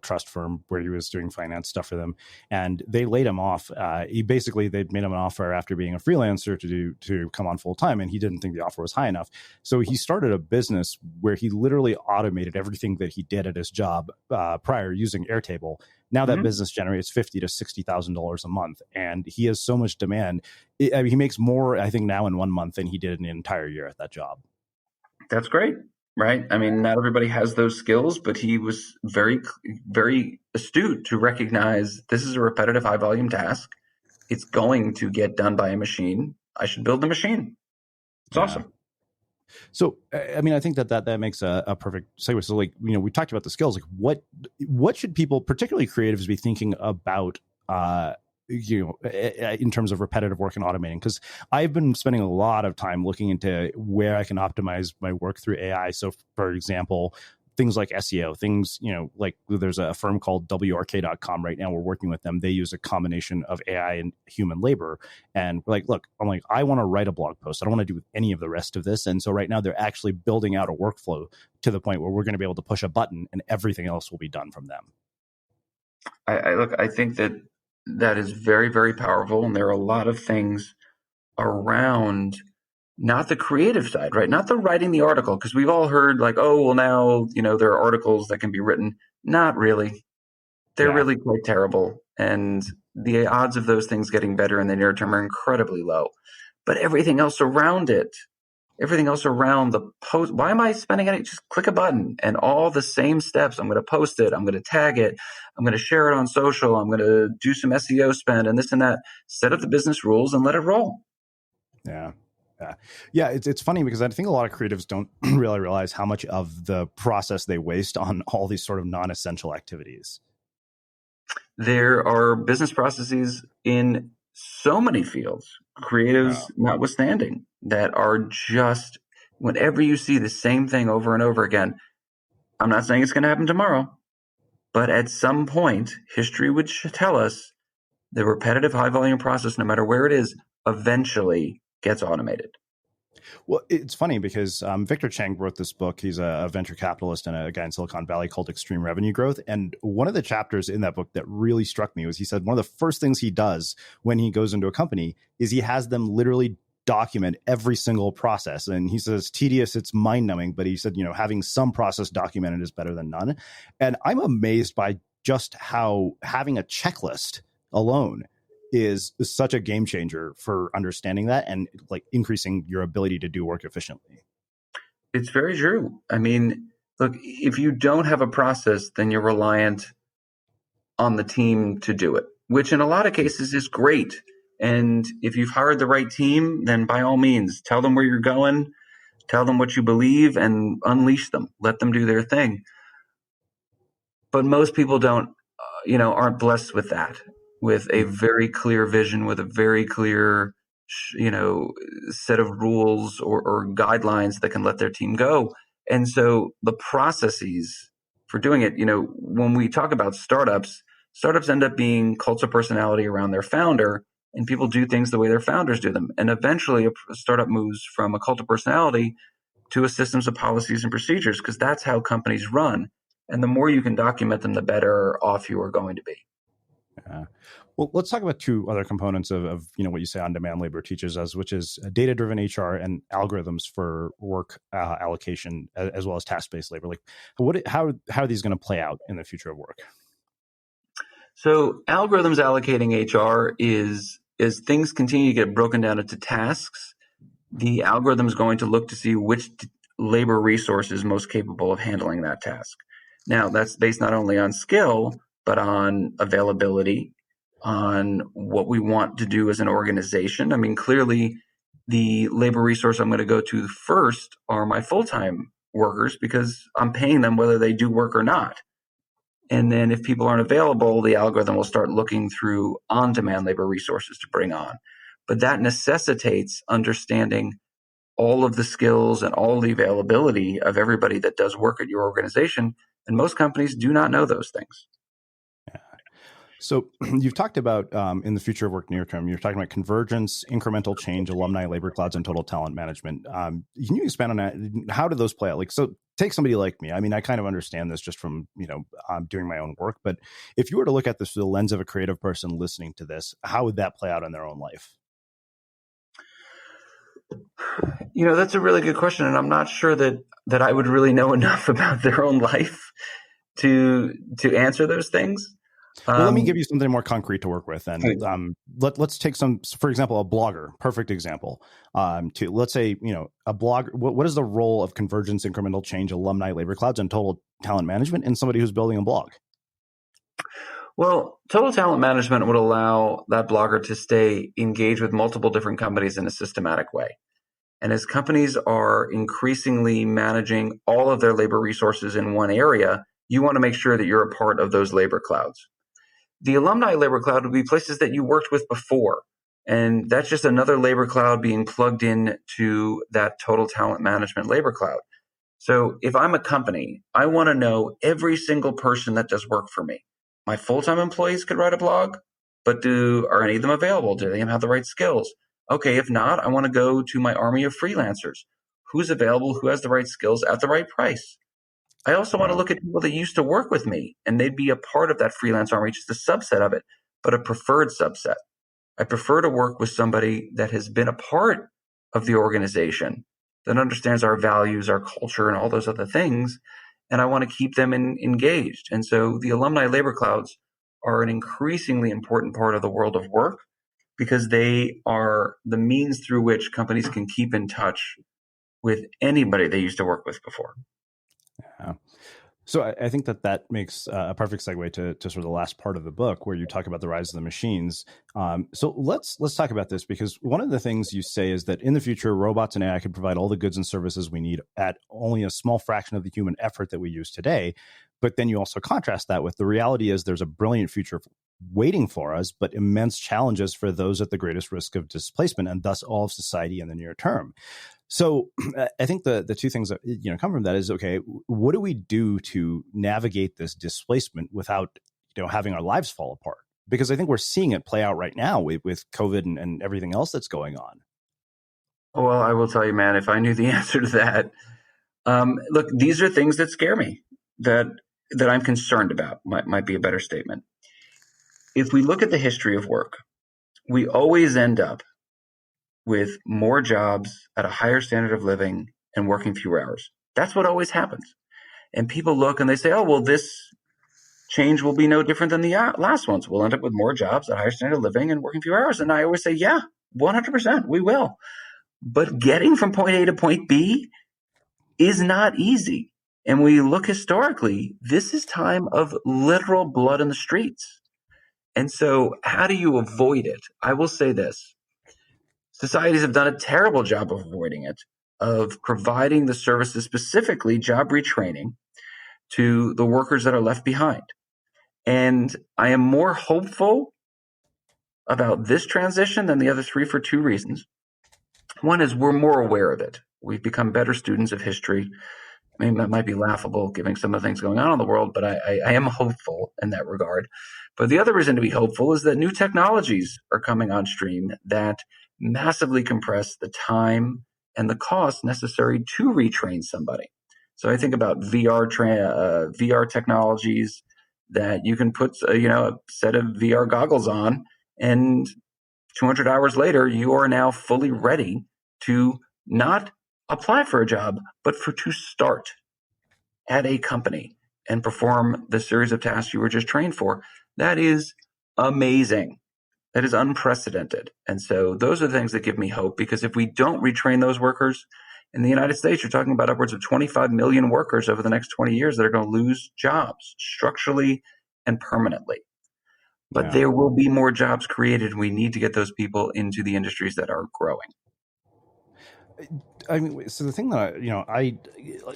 trust firm where he was doing finance stuff for them, and they laid him off. They'd made him an offer after being a freelancer to come on full time, and he didn't think the offer was high enough. So he started a business where he literally automated everything that he did at his job prior using Airtable. Now that business generates $50,000 to $60,000 a month, and he has so much demand. He makes more, I think, now in 1 month than he did in an entire year at that job. That's great, right? I mean, not everybody has those skills, but he was very, very astute to recognize this is a repetitive, high volume task. It's going to get done by a machine. I should build the machine. It's awesome. So, I mean, I think that makes a perfect segue. So, like, we talked about the skills. Like, what should people, particularly creatives, be thinking about, in terms of repetitive work and automating? Because I've been spending a lot of time looking into where I can optimize my work through AI. So, for example, things like SEO, things, like there's a firm called WRK.com right now. We're working with them. They use a combination of AI and human labor. And we're like, look, I want to write a blog post. I don't want to do any of the rest of this. And so right now they're actually building out a workflow to the point where we're going to be able to push a button and everything else will be done from them. I think that is very, very powerful. And there are a lot of things around not the creative side, right? Not the writing the article, because we've all heard like, oh, well, now, there are articles that can be written. Not really. They're really quite terrible. And the odds of those things getting better in the near term are incredibly low. But everything else around it, everything else around the post, why am I spending any? Just click a button and all the same steps. I'm going to post it. I'm going to tag it. I'm going to share it on social. I'm going to do some SEO spend and this and that. Set up the business rules and let it roll. Yeah, it's funny because I think a lot of creatives don't really realize how much of the process they waste on all these sort of non-essential activities. There are business processes in so many fields, creatives notwithstanding, that are just, whenever you see the same thing over and over again, I'm not saying it's going to happen tomorrow, but at some point, history would tell us the repetitive high volume process, no matter where it is, eventually gets automated. Well, it's funny because Victor Chang wrote this book. He's a venture capitalist and a guy in Silicon Valley called Extreme Revenue Growth. And one of the chapters in that book that really struck me was he said one of the first things he does when he goes into a company is he has them literally document every single process. And he says, tedious, it's mind numbing. But he said, having some process documented is better than none. And I'm amazed by just how having a checklist alone is such a game changer for understanding that and like increasing your ability to do work efficiently. It's very true. I mean, look, if you don't have a process, then you're reliant on the team to do it, which in a lot of cases is great. And if you've hired the right team, then by all means, tell them where you're going, tell them what you believe, and unleash them. Let them do their thing. But most people aren't blessed with that, with a very clear vision, with a very clear, set of rules or guidelines that can let their team go. And so the processes for doing it, when we talk about startups end up being cults of personality around their founder, and people do things the way their founders do them. And eventually a startup moves from a cult of personality to a systems of policies and procedures, because that's how companies run. And the more you can document them, the better off you are going to be. Well, let's talk about two other components of what you say on-demand labor teaches us, which is data-driven HR and algorithms for work allocation, as well as task-based labor. Like, how are these going to play out in the future of work? So, algorithms allocating HR is, as things continue to get broken down into tasks, the algorithm is going to look to see which labor resource is most capable of handling that task. Now, that's based not only on skill, but on availability, on what we want to do as an organization. I mean, clearly, the labor resource I'm going to go to first are my full-time workers, because I'm paying them whether they do work or not. And then if people aren't available, the algorithm will start looking through on-demand labor resources to bring on. But that necessitates understanding all of the skills and all the availability of everybody that does work at your organization. And most companies do not know those things. So you've talked about in the future of work near term, you're talking about convergence, incremental change, alumni labor clouds, and total talent management. Can you expand on that? How do those play out? Like, so take somebody like me. I mean, I kind of understand this just from, doing my own work. But if you were to look at this through the lens of a creative person listening to this, how would that play out in their own life? That's a really good question. And I'm not sure that I would really know enough about their own life to answer those things. Well, let me give you something more concrete to work with. Okay. And let's take some, for example, a blogger, perfect example. To let's say, a blog. What is the role of convergence, incremental change, alumni, labor clouds, and total talent management in somebody who's building a blog? Well, total talent management would allow that blogger to stay engaged with multiple different companies in a systematic way. And as companies are increasingly managing all of their labor resources in one area, you want to make sure that you're a part of those labor clouds. The alumni labor cloud would be places that you worked with before. And that's just another labor cloud being plugged in to that total talent management labor cloud. So if I'm a company, I want to know every single person that does work for me. My full-time employees could write a blog, but are any of them available? Do they have the right skills? Okay, if not, I want to go to my army of freelancers. Who's available? Who has the right skills at the right price? I also want to look at people that used to work with me, and they'd be a part of that freelance army, just a subset of it, but a preferred subset. I prefer to work with somebody that has been a part of the organization, that understands our values, our culture, and all those other things, and I want to keep them engaged. And so the alumni labor clouds are an increasingly important part of the world of work because they are the means through which companies can keep in touch with anybody they used to work with before. Yeah. So I think that makes a perfect segue to sort of the last part of the book where you talk about the rise of the machines. So let's talk about this, because one of the things you say is that in the future, robots and AI can provide all the goods and services we need at only a small fraction of the human effort that we use today. But then you also contrast that with the reality is there's a brilliant future waiting for us, but immense challenges for those at the greatest risk of displacement, and thus all of society in the near term. So I think the two things that come from that is, okay, what do we do to navigate this displacement without having our lives fall apart? Because I think we're seeing it play out right now with COVID and everything else that's going on. Well, I will tell you, man, if I knew the answer to that, look, these are things that scare me, that I'm concerned about, might be a better statement. If we look at the history of work, we always end up with more jobs at a higher standard of living and working fewer hours. That's what always happens. And people look and they say, oh, well, this change will be no different than the last ones. We'll end up with more jobs at a higher standard of living and working fewer hours. And I always say, yeah, 100%, we will. But getting from point A to point B is not easy. And we look historically, this is time of literal blood in the streets. And so how do you avoid it? I will say this. Societies have done a terrible job of avoiding it, of providing the services, specifically job retraining, to the workers that are left behind. And I am more hopeful about this transition than the other three for two reasons. One is we're more aware of it. We've become better students of history. I mean, that might be laughable given some of the things going on in the world, but I am hopeful in that regard. But the other reason to be hopeful is that new technologies are coming on stream that massively compress the time and the cost necessary to retrain somebody. So I think about VR technologies that you can put a set of VR goggles on, and 200 hours later, you are now fully ready to not apply for a job, but to start at a company and perform the series of tasks you were just trained for. That is amazing. That is unprecedented. And so those are the things that give me hope, because if we don't retrain those workers in the United States, you're talking about upwards of 25 million workers over the next 20 years that are going to lose jobs structurally and permanently. But there will be more jobs created. We need to get those people into the industries that are growing. I mean, so the thing that I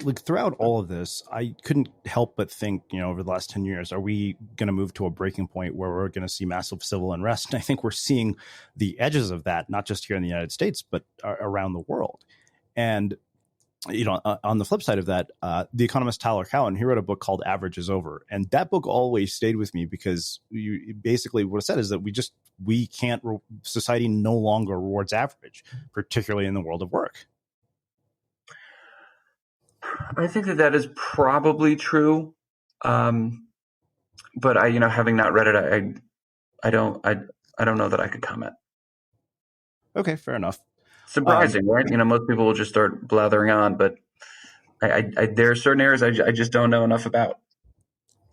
like throughout all of this, I couldn't help but think, over the last 10 years, are we going to move to a breaking point where we're going to see massive civil unrest? And I think we're seeing the edges of that, not just here in the United States, but around the world. And, on the flip side of that, the economist Tyler Cowen, he wrote a book called Average is Over. And that book always stayed with me because basically what it said is that we can't, society no longer rewards average, particularly in the world of work. I think that is probably true. But having not read it, I don't know that I could comment. Okay, fair enough. Surprising, right? Most people will just start blathering on, but there are certain areas I just don't know enough about.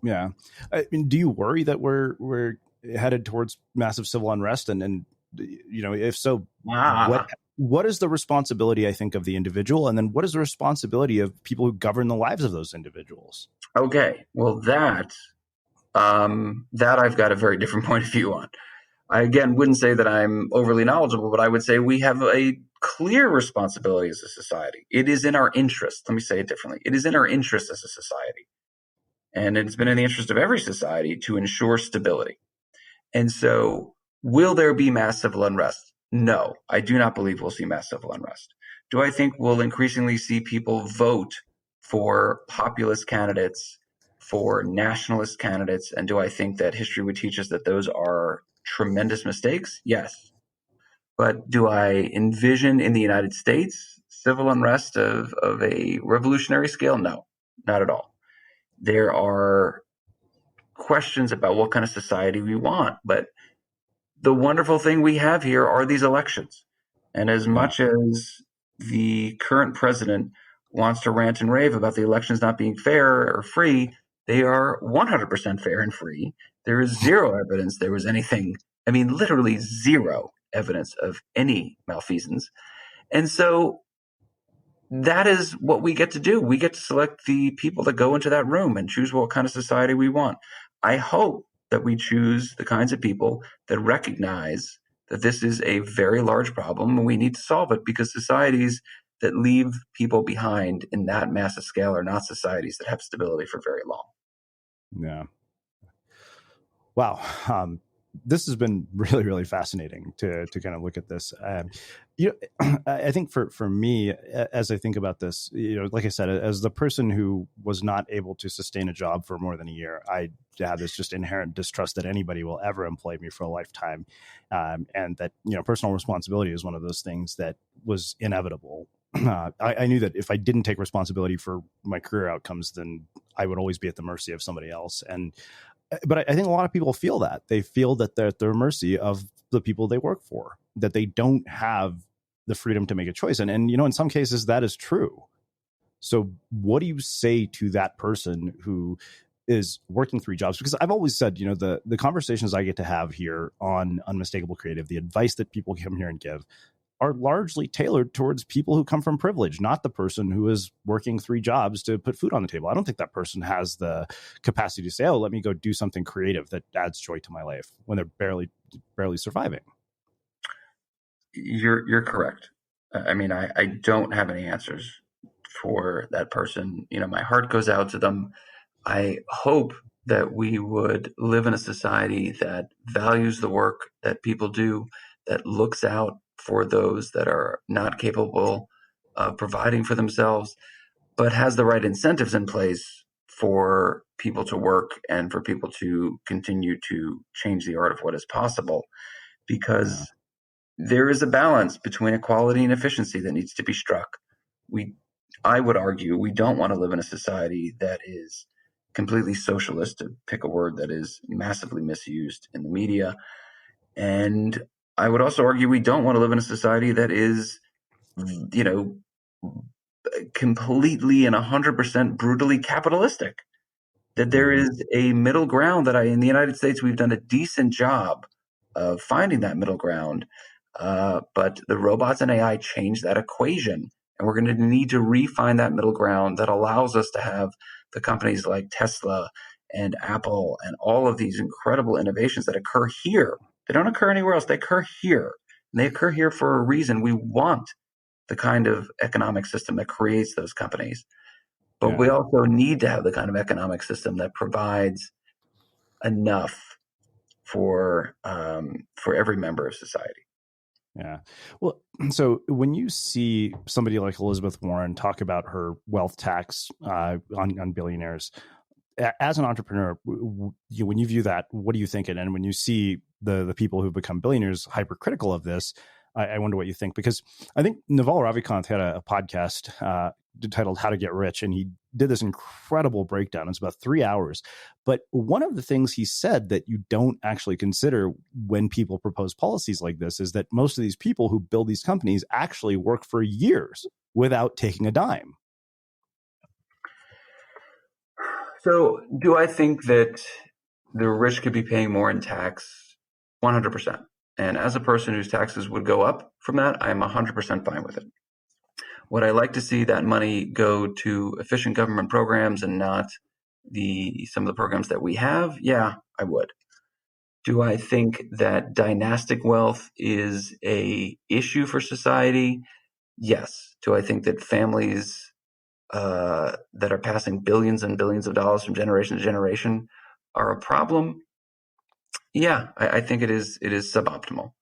Yeah. I mean, do you worry that we're headed towards massive civil unrest? And if so, what is the responsibility, I think, of the individual? And then what is the responsibility of people who govern the lives of those individuals? Okay, well, that I've got a very different point of view on. I, again, wouldn't say that I'm overly knowledgeable, but I would say we have a clear responsibility as a society. It is in our interest. Let me say it differently. It is in our interest as a society. And it's been in the interest of every society to ensure stability. And so, will there be mass civil unrest? No, I do not believe we'll see mass civil unrest. Do I think we'll increasingly see people vote for populist candidates, for nationalist candidates? And do I think that history would teach us that those are tremendous mistakes? Yes. But do I envision in the United States civil unrest of a revolutionary scale? No, not at all. There are questions about what kind of society we want, but the wonderful thing we have here are these elections. And as much as the current president wants to rant and rave about the elections not being fair or free, they are 100% fair and free. There is zero evidence there was anything, I mean, literally zero evidence of any malfeasance. And so that is what we get to do. We get to select the people that go into that room and choose what kind of society we want. I hope that we choose the kinds of people that recognize that this is a very large problem and we need to solve it, because societies that leave people behind in that massive scale are not societies that have stability for very long. Yeah. Wow. This has been really, really fascinating to kind of look at this. I think for me, as I think about this, like I said, as the person who was not able to sustain a job for more than a year, I have this just inherent distrust that anybody will ever employ me for a lifetime. And that, personal responsibility is one of those things that was inevitable. I knew that if I didn't take responsibility for my career outcomes, then I would always be at the mercy of somebody else. But I think a lot of people feel that. They feel that they're at the mercy of the people they work for, that they don't have the freedom to make a choice. And in some cases that is true. So what do you say to that person who is working 3 jobs? Because I've always said, the conversations I get to have here on Unmistakable Creative, the advice that people come here and give, are largely tailored towards people who come from privilege, not the person who is working 3 jobs to put food on the table. I don't think that person has the capacity to say, oh, let me go do something creative that adds joy to my life, when they're barely surviving. You're correct. I mean, I don't have any answers for that person. My heart goes out to them. I hope that we would live in a society that values the work that people do, that looks out for those that are not capable of providing for themselves, but has the right incentives in place for people to work and for people to continue to change the art of what is possible. Because there is a balance between equality and efficiency that needs to be struck. I would argue we don't want to live in a society that is completely socialist, to pick a word that is massively misused in the media. And I would also argue we don't want to live in a society that is, completely and 100% brutally capitalistic. That there is a middle ground that in the United States, we've done a decent job of finding that middle ground. But the robots and AI change that equation. And we're going to need to refine that middle ground that allows us to have the companies like Tesla and Apple and all of these incredible innovations that occur here. They don't occur anywhere else. They occur here. And they occur here for a reason. We want the kind of economic system that creates those companies. But we also need to have the kind of economic system that provides enough for every member of society. Yeah. Well, so when you see somebody like Elizabeth Warren talk about her wealth tax on billionaires, as an entrepreneur, when you view that, what do you think? And when you see the people who become billionaires hypercritical of this, I wonder what you think. Because I think Naval Ravikant had a podcast titled How to Get Rich, and he did this incredible breakdown. It's about 3 hours. But one of the things he said that you don't actually consider when people propose policies like this is that most of these people who build these companies actually work for years without taking a dime. So do I think that the rich could be paying more in tax? 100%. And as a person whose taxes would go up from that, I'm 100% fine with it. Would I like to see that money go to efficient government programs and not some of the programs that we have? Yeah, I would. Do I think that dynastic wealth is a issue for society? Yes. Do I think that families that are passing billions and billions of dollars from generation to generation are a problem? Yeah, I think it is suboptimal.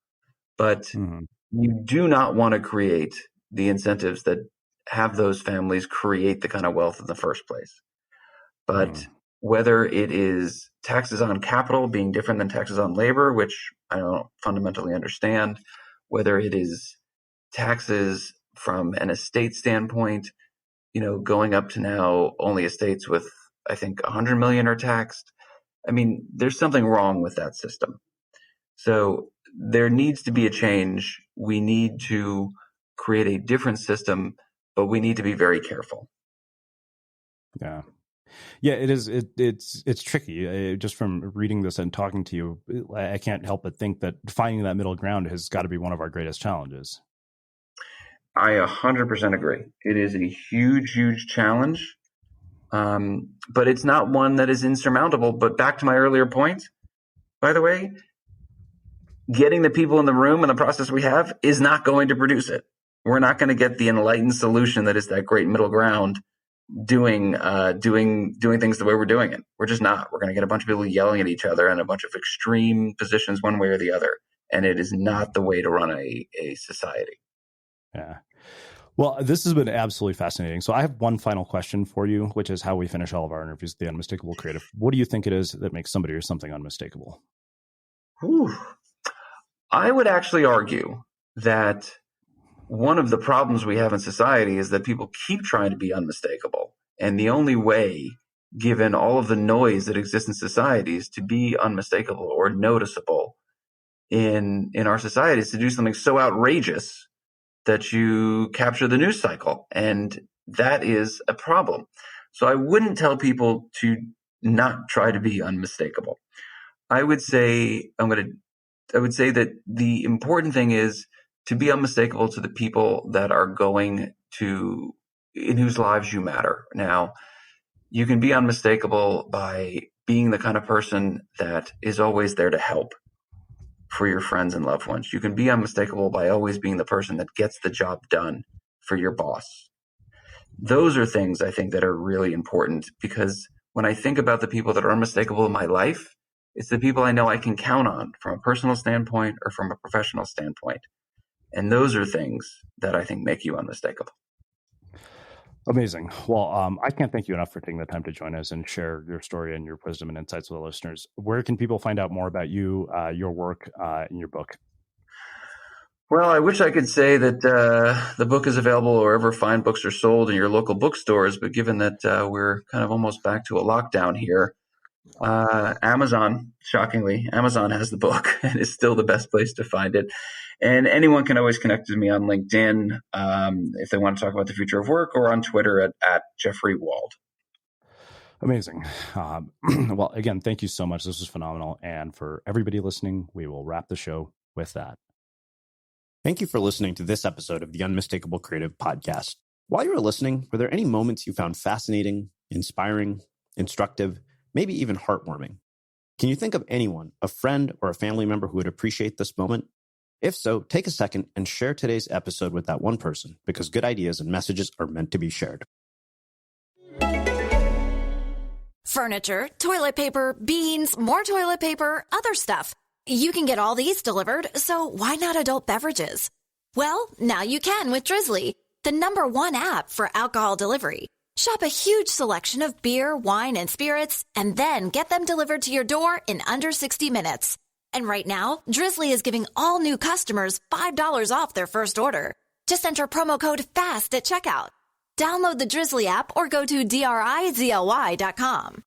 But you do not want to create the incentives that have those families create the kind of wealth in the first place. But whether it is taxes on capital being different than taxes on labor, which I don't fundamentally understand, whether it is taxes from an estate standpoint, going up to now only estates with, I think, 100 million are taxed. I mean, there's something wrong with that system. So there needs to be a change. We need to create a different system, but we need to be very careful. Yeah. Yeah, it is. It's tricky. Just from reading this and talking to you, I can't help but think that finding that middle ground has got to be one of our greatest challenges. I 100% agree. It is a huge, huge challenge, but it's not one that is insurmountable. But back to my earlier point, by the way, getting the people in the room and the process we have is not going to produce it. We're not going to get the enlightened solution that is that great middle ground doing things the way we're doing it. We're just not. We're going to get a bunch of people yelling at each other and a bunch of extreme positions one way or the other. And it is not the way to run a society. Yeah. Well, this has been absolutely fascinating. So I have one final question for you, which is how we finish all of our interviews, the unmistakable creative. What do you think it is that makes somebody or something unmistakable? Whew. I would actually argue that one of the problems we have in society is that people keep trying to be unmistakable. And the only way, given all of the noise that exists in society, is to be unmistakable or noticeable in our society is to do something so outrageous that you capture the news cycle. And that is a problem. So I wouldn't tell people to not try to be unmistakable. I would say that the important thing is to be unmistakable to the people that are in whose lives you matter. Now, you can be unmistakable by being the kind of person that is always there to help for your friends and loved ones. You can be unmistakable by always being the person that gets the job done for your boss. Those are things I think that are really important, because when I think about the people that are unmistakable in my life, it's the people I know I can count on from a personal standpoint or from a professional standpoint. And those are things that I think make you unmistakable. Amazing. Well, I can't thank you enough for taking the time to join us and share your story and your wisdom and insights with the listeners. Where can people find out more about you, your work, and your book? Well, I wish I could say that the book is available wherever fine books are sold in your local bookstores, but given that we're kind of almost back to a lockdown here, Amazon, shockingly, Amazon has the book and is still the best place to find it. And anyone can always connect with me on LinkedIn if they want to talk about the future of work, or on Twitter at Jeffrey Wald. Amazing. Well, again, thank you so much. This was phenomenal. And for everybody listening, we will wrap the show with that. Thank you for listening to this episode of the Unmistakable Creative Podcast. While you were listening, were there any moments you found fascinating, inspiring, instructive, maybe even heartwarming? Can you think of anyone, a friend or a family member who would appreciate this moment? If so, take a second and share today's episode with that one person, because good ideas and messages are meant to be shared. Furniture, toilet paper, beans, more toilet paper, other stuff. You can get all these delivered, so why not adult beverages? Well, now you can with Drizzly, the #1 app for alcohol delivery. Shop a huge selection of beer, wine, and spirits, and then get them delivered to your door in under 60 minutes. And right now, Drizzly is giving all new customers $5 off their first order. Just enter promo code FAST at checkout. Download the Drizzly app or go to DRIZLY.com.